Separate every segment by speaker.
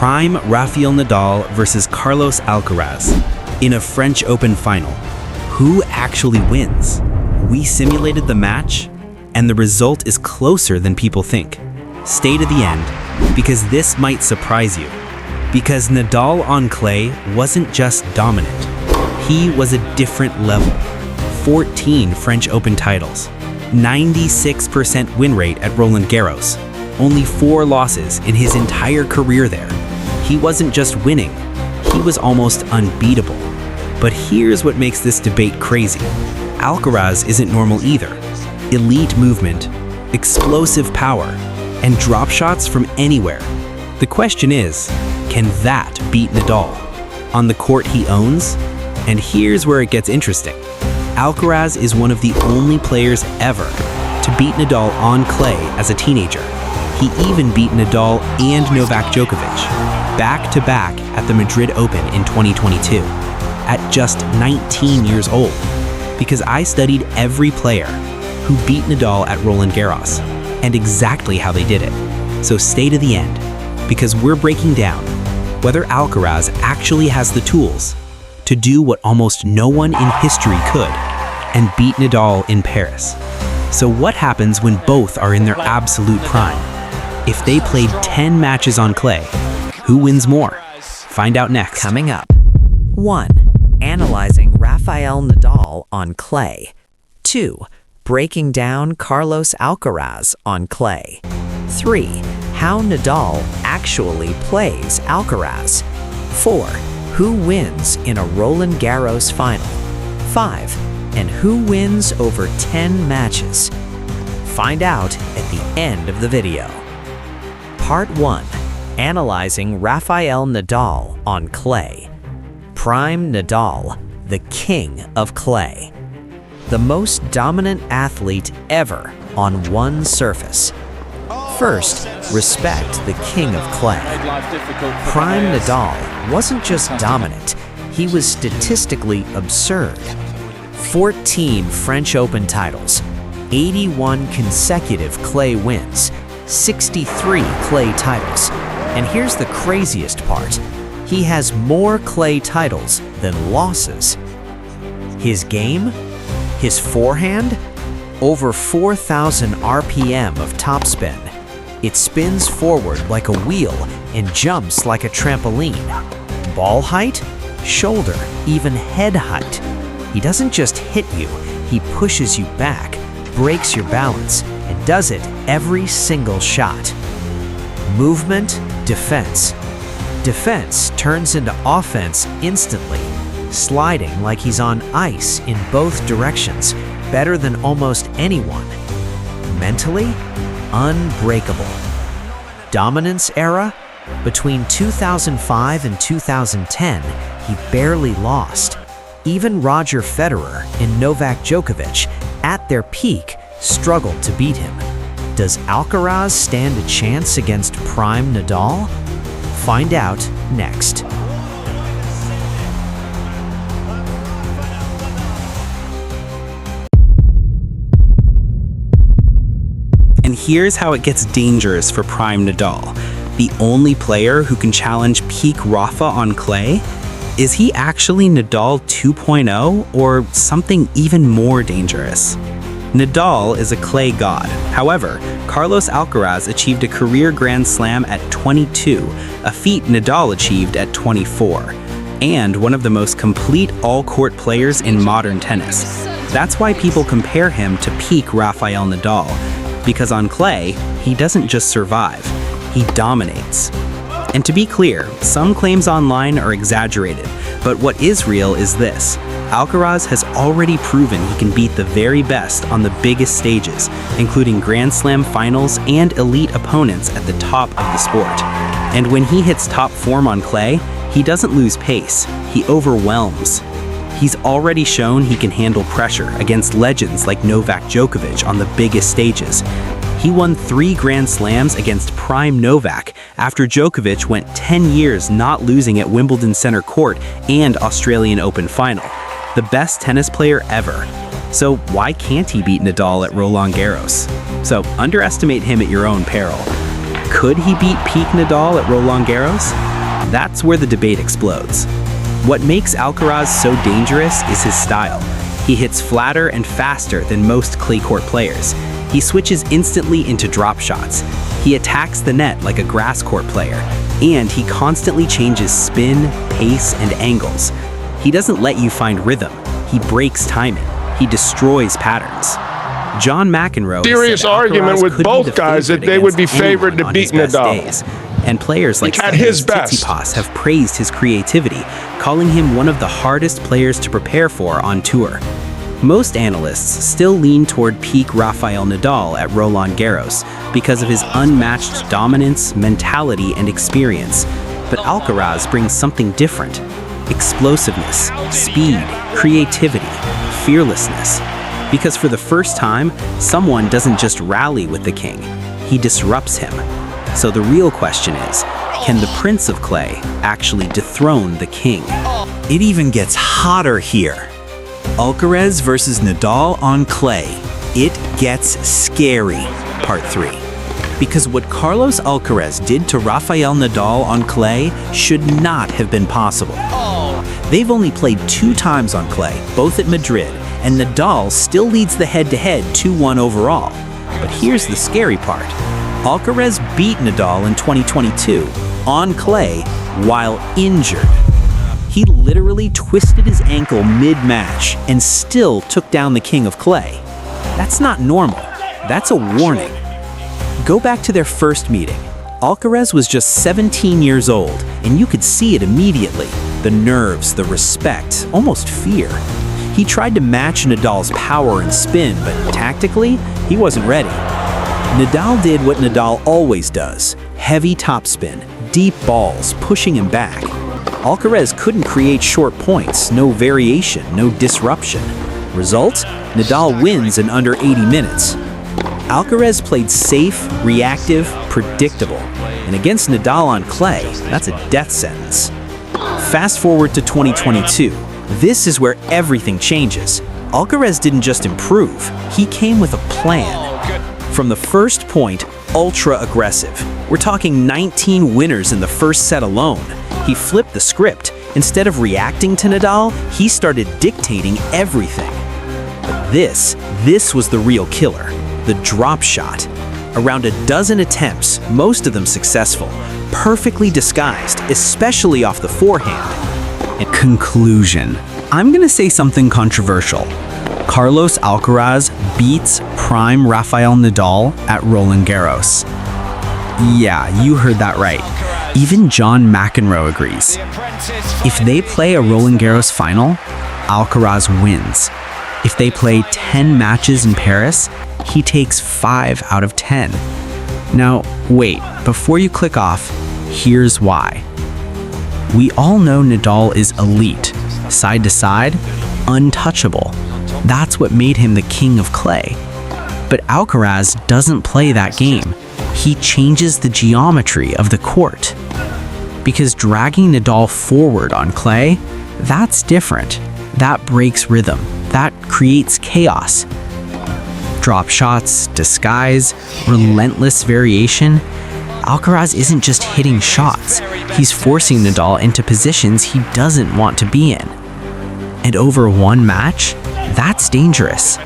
Speaker 1: Prime Rafael Nadal versus Carlos Alcaraz in a French Open final. Who actually wins? We simulated the match, and the result is closer than people think. Stay to the end, because this might surprise you. Because Nadal on clay wasn't just dominant. He was a different level. 14 French Open titles, 96% win rate at Roland Garros, only 4 losses in his entire career there. He wasn't just winning, he was almost unbeatable. But here's what makes this debate crazy. Alcaraz isn't normal either. Elite movement, explosive power, and drop shots from anywhere. The question is, can that beat Nadal? On the court he owns? And here's where it gets interesting. Alcaraz is one of the only players ever to beat Nadal on clay as a teenager. He even beat Nadal and Novak Djokovic, back-to-back at the Madrid Open in 2022, at just 19 years old. Because I studied every player who beat Nadal at Roland Garros, and exactly how they did it. So stay to the end, because we're breaking down whether Alcaraz actually has the tools to do what almost no one in history could, and beat Nadal in Paris. So what happens when both are in their absolute prime? If they played 10 matches on clay, who wins more? Find out next.
Speaker 2: Coming up. 1. Analyzing Rafael Nadal on clay. 2. Breaking down Carlos Alcaraz on clay. 3. How Nadal actually plays Alcaraz. 4. Who wins in a Roland Garros final? 5. And who wins over 10 matches? Find out at the end of the video. Part 1. Analyzing Rafael Nadal on clay. Prime Nadal, the king of clay. The most dominant athlete ever on one surface. First, respect the king of clay. Prime Nadal wasn't just dominant, he was statistically absurd. 14 French Open titles, 81 consecutive clay wins, 63 clay titles. And here's the craziest part. He has more clay titles than losses. His game? His forehand? Over 4,000 RPM of topspin. It spins forward like a wheel and jumps like a trampoline. Ball height? Shoulder, even head height. He doesn't just hit you, he pushes you back, breaks your balance, and does it every single shot. Movement, defense. Defense turns into offense instantly, sliding like he's on ice in both directions, better than almost anyone. Mentally, unbreakable. Dominance era? Between 2005 and 2010, he barely lost. Even Roger Federer and Novak Djokovic, at their peak, struggled to beat him. Does Alcaraz stand a chance against Prime Nadal? Find out next.
Speaker 1: And here's how it gets dangerous for Prime Nadal. The only player who can challenge peak Rafa on clay? Is he actually Nadal 2.0 or something even more dangerous? Nadal is a clay god. However, Carlos Alcaraz achieved a career Grand Slam at 22, a feat Nadal achieved at 24, and one of the most complete all-court players in modern tennis. That's why people compare him to peak Rafael Nadal, because on clay, he doesn't just survive, he dominates. And to be clear, some claims online are exaggerated, but what is real is this. Alcaraz has already proven he can beat the very best on the biggest stages, including Grand Slam finals and elite opponents at the top of the sport. And when he hits top form on clay, he doesn't lose pace, he overwhelms. He's already shown he can handle pressure against legends like Novak Djokovic on the biggest stages. He won 3 Grand Slams against Prime Novak after Djokovic went 10 years not losing at Wimbledon Center Court and Australian Open Final. The best tennis player ever. So why can't he beat Nadal at Roland Garros? So underestimate him at your own peril. Could he beat peak Nadal at Roland Garros? That's where the debate explodes. What makes Alcaraz so dangerous is his style. He hits flatter and faster than most clay court players. He switches instantly into drop shots. He attacks the net like a grass court player. And he constantly changes spin, pace, and angles. He doesn't let you find rhythm. He breaks timing. He destroys patterns. John McEnroe
Speaker 3: serious
Speaker 1: said
Speaker 3: argument
Speaker 1: Alcaraz
Speaker 3: with
Speaker 1: could
Speaker 3: both
Speaker 1: be the
Speaker 3: guys that
Speaker 1: favorite
Speaker 3: they would be
Speaker 1: against
Speaker 3: favored
Speaker 1: anyone
Speaker 3: to
Speaker 1: on
Speaker 3: beat
Speaker 1: his best
Speaker 3: Nadal.
Speaker 1: days. And players like
Speaker 3: At his best.
Speaker 1: Tsitsipas have praised his creativity, calling him one of the hardest players to prepare for on tour. Most analysts still lean toward peak Rafael Nadal at Roland Garros because of his unmatched dominance, mentality, and experience. But Alcaraz brings something different: explosiveness, speed, creativity, fearlessness. Because for the first time, someone doesn't just rally with the king, he disrupts him. So the real question is, can the Prince of Clay actually dethrone the king?
Speaker 4: It even gets hotter here. Alcaraz versus Nadal on clay. It gets scary. Part 3. Because what Carlos Alcaraz did to Rafael Nadal on clay should not have been possible. They've only played 2 times on clay, both at Madrid, and Nadal still leads the head-to-head 2-1 overall. But here's the scary part. Alcaraz beat Nadal in 2022 on clay while injured. He literally twisted his ankle mid-match and still took down the king of clay. That's not normal. That's a warning. Go back to their first meeting. Alcaraz was just 17 years old, and you could see it immediately. The nerves, the respect, almost fear. He tried to match Nadal's power and spin, but tactically, he wasn't ready. Nadal did what Nadal always does: heavy topspin, deep balls, pushing him back. Alcaraz couldn't create short points, no variation, no disruption. Result? Nadal wins in under 80 minutes. Alcaraz played safe, reactive, predictable. And against Nadal on clay, that's a death sentence. Fast forward to 2022. This is where everything changes. Alcaraz didn't just improve, he came with a plan. From the first point, ultra aggressive. We're talking 19 winners in the first set alone. He flipped the script. Instead of reacting to Nadal, he started dictating everything. But this was the real killer, the drop shot. Around a dozen attempts, most of them successful, perfectly disguised, especially off the forehand.
Speaker 1: In conclusion, I'm gonna say something controversial. Carlos Alcaraz beats prime Rafael Nadal at Roland Garros. Yeah, you heard that right. Even John McEnroe agrees. If they play a Roland Garros final, Alcaraz wins. If they play 10 matches in Paris, he takes 5 out of 10. Now, wait, before you click off, here's why. We all know Nadal is elite, side to side, untouchable. That's what made him the king of clay. But Alcaraz doesn't play that game. He changes the geometry of the court. Because dragging Nadal forward on clay, that's different. That breaks rhythm. That creates chaos. Drop shots, disguise, relentless variation. Alcaraz isn't just hitting shots. He's forcing Nadal into positions he doesn't want to be in. And over one match, that's dangerous.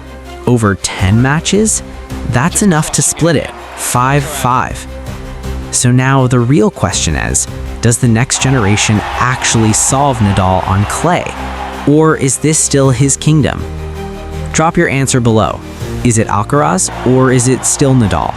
Speaker 1: Over 10 matches, that's enough to split it, 5-5. So now the real question is, does the next generation actually solve Nadal on clay? Or is this still his kingdom? Drop your answer below. Is it Alcaraz or is it still Nadal?